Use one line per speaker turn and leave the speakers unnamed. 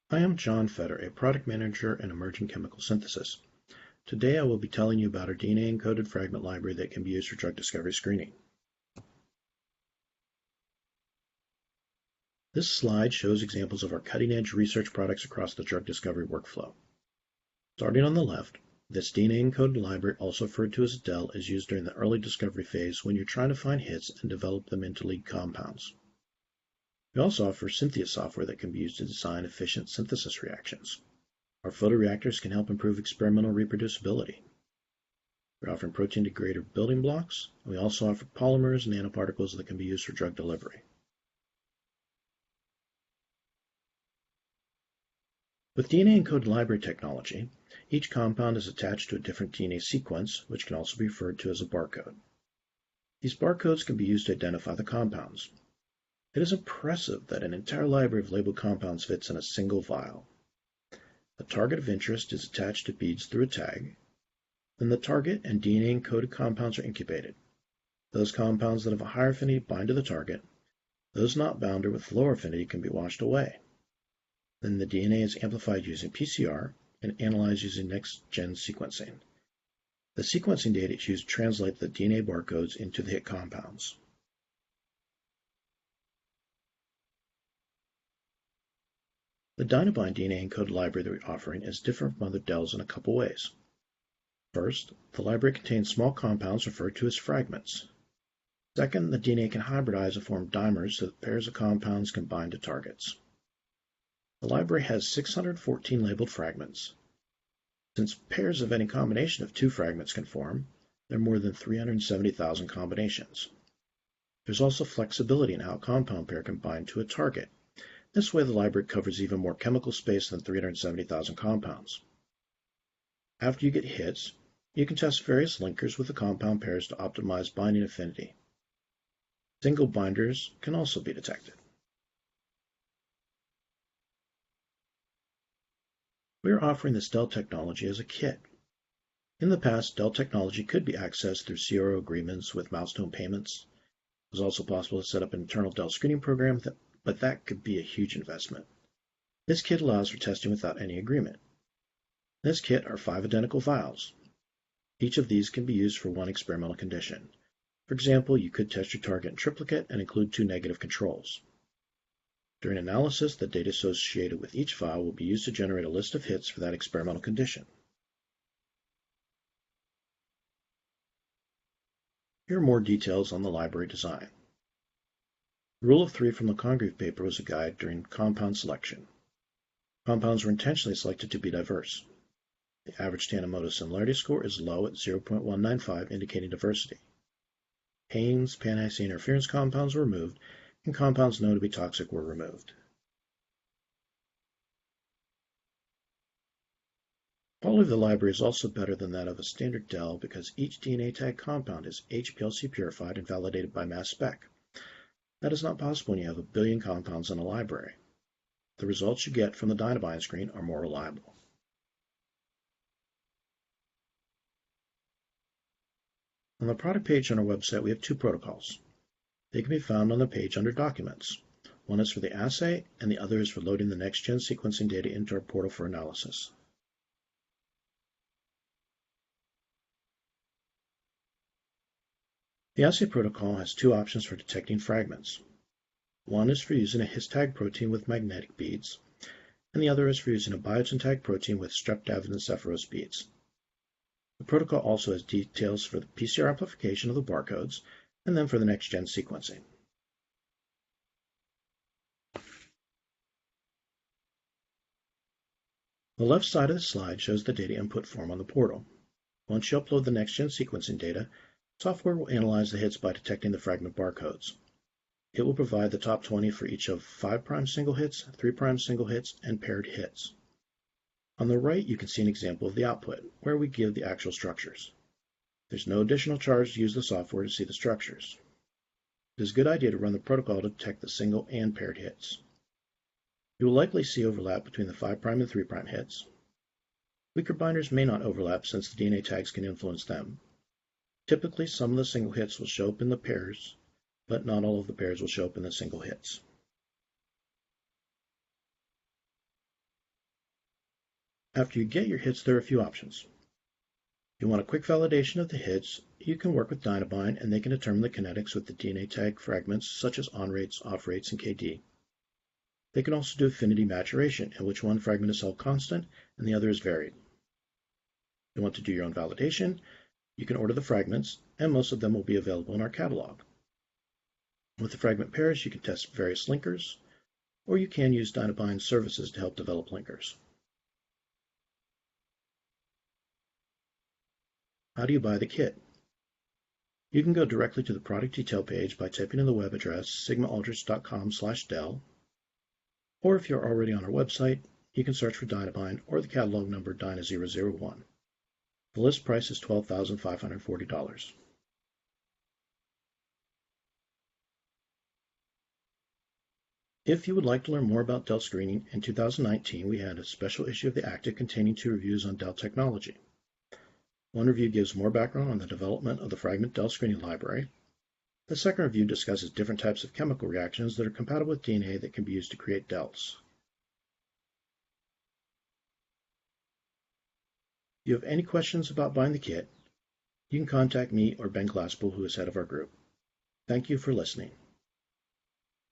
I am John Fetter, a product manager in emerging chemical synthesis. Today I will be telling you about our DNA-encoded fragment library that can be used for drug discovery screening. This slide shows examples of our cutting-edge research products across the drug discovery workflow. Starting on the left, this DNA-encoded library, also referred to as DEL, is used during the early discovery phase when you're trying to find hits and develop them into lead compounds. We also offer Synthia software that can be used to design efficient synthesis reactions. Our photoreactors can help improve experimental reproducibility. We're offering protein degrader building blocks, and we also offer polymers and nanoparticles that can be used for drug delivery. With DNA-encoded library technology, each compound is attached to a different DNA sequence, which can also be referred to as a barcode. These barcodes can be used to identify the compounds. It is impressive that an entire library of labeled compounds fits in a single vial. The target of interest is attached to beads through a tag. Then the target and DNA-encoded compounds are incubated. Those compounds that have a higher affinity bind to the target. Those not bound or with lower affinity can be washed away. Then the DNA is amplified using PCR and analyzed using next-gen sequencing. The sequencing data is used to translate the DNA barcodes into the hit compounds. The DyNAbind DNA-Encoded Library that we're offering is different from other DELs in a couple ways. First, the library contains small compounds referred to as fragments. Second, the DNA can hybridize and form dimers so that pairs of compounds can bind to targets. The library has 614 labeled fragments. Since pairs of any combination of two fragments can form, there are more than 370,000 combinations. There's also flexibility in how a compound pair can bind to a target. This way the library covers even more chemical space than 370,000 compounds. After you get hits, you can test various linkers with the compound pairs to optimize binding affinity. Single binders can also be detected. We are offering this DEL technology as a kit. In the past, DEL technology could be accessed through CRO agreements with milestone payments. It was also possible to set up an internal DEL screening program, but that could be a huge investment. This kit allows for testing without any agreement. In this kit are 5 identical vials. Each of these can be used for one experimental condition. For example, you could test your target in triplicate and include 2 negative controls. During analysis, the data associated with each vial will be used to generate a list of hits for that experimental condition. Here are more details on the library design. The rule of 3 from the Congreve paper was a guide during compound selection. Compounds were intentionally selected to be diverse. The average Tanimoto similarity score is low at 0.195, indicating diversity. Pains, pan-assay interference compounds were removed, and compounds known to be toxic were removed. Quality of the library is also better than that of a standard DEL because each DNA tag compound is HPLC purified and validated by mass spec. That is not possible when you have a billion compounds in a library. The results you get from the DyNAbind screen are more reliable. On the product page on our website, we have 2 protocols. They can be found on the page under Documents. One is for the assay, and the other is for loading the next-gen sequencing data into our portal for analysis. The assay protocol has 2 options for detecting fragments. One is for using a his-tag protein with magnetic beads, and the other is for using a biotin tag protein with streptavidin-cephurose beads. The protocol also has details for the PCR amplification of the barcodes, and then for the next-gen sequencing. The left side of the slide shows the data input form on the portal. Once you upload the next-gen sequencing data, software will analyze the hits by detecting the fragment barcodes. It will provide the top 20 for each of 5' single hits, 3' single hits, and paired hits. On the right, you can see an example of the output, where we give the actual structures. There's no additional charge to use the software to see the structures. It is a good idea to run the protocol to detect the single and paired hits. You will likely see overlap between the 5' and 3' hits. Weaker binders may not overlap since the DNA tags can influence them. Typically, some of the single hits will show up in the pairs, but not all of the pairs will show up in the single hits. After you get your hits, there are a few options. If you want a quick validation of the hits, you can work with DyNAbind and they can determine the kinetics with the DNA tag fragments such as on rates, off rates, and KD. They can also do affinity maturation, in which one fragment is held constant and the other is varied. If you want to do your own validation, you can order the fragments, and most of them will be available in our catalog. With the fragment pairs, you can test various linkers, or you can use DyNAbind's services to help develop linkers. How do you buy the kit? You can go directly to the product detail page by typing in the web address sigmaaldrich.com/del, or if you're already on our website, you can search for DyNAbind or the catalog number DyNA001. The list price is $12,540. If you would like to learn more about DEL screening, in 2019 we had a special issue of the Acta containing 2 reviews on DEL technology. One review gives more background on the development of the fragment DEL screening library. The second review discusses different types of chemical reactions that are compatible with DNA that can be used to create DELs. If you have any questions about buying the kit, you can contact me or Ben Glasspool, who is head of our group. Thank you for listening.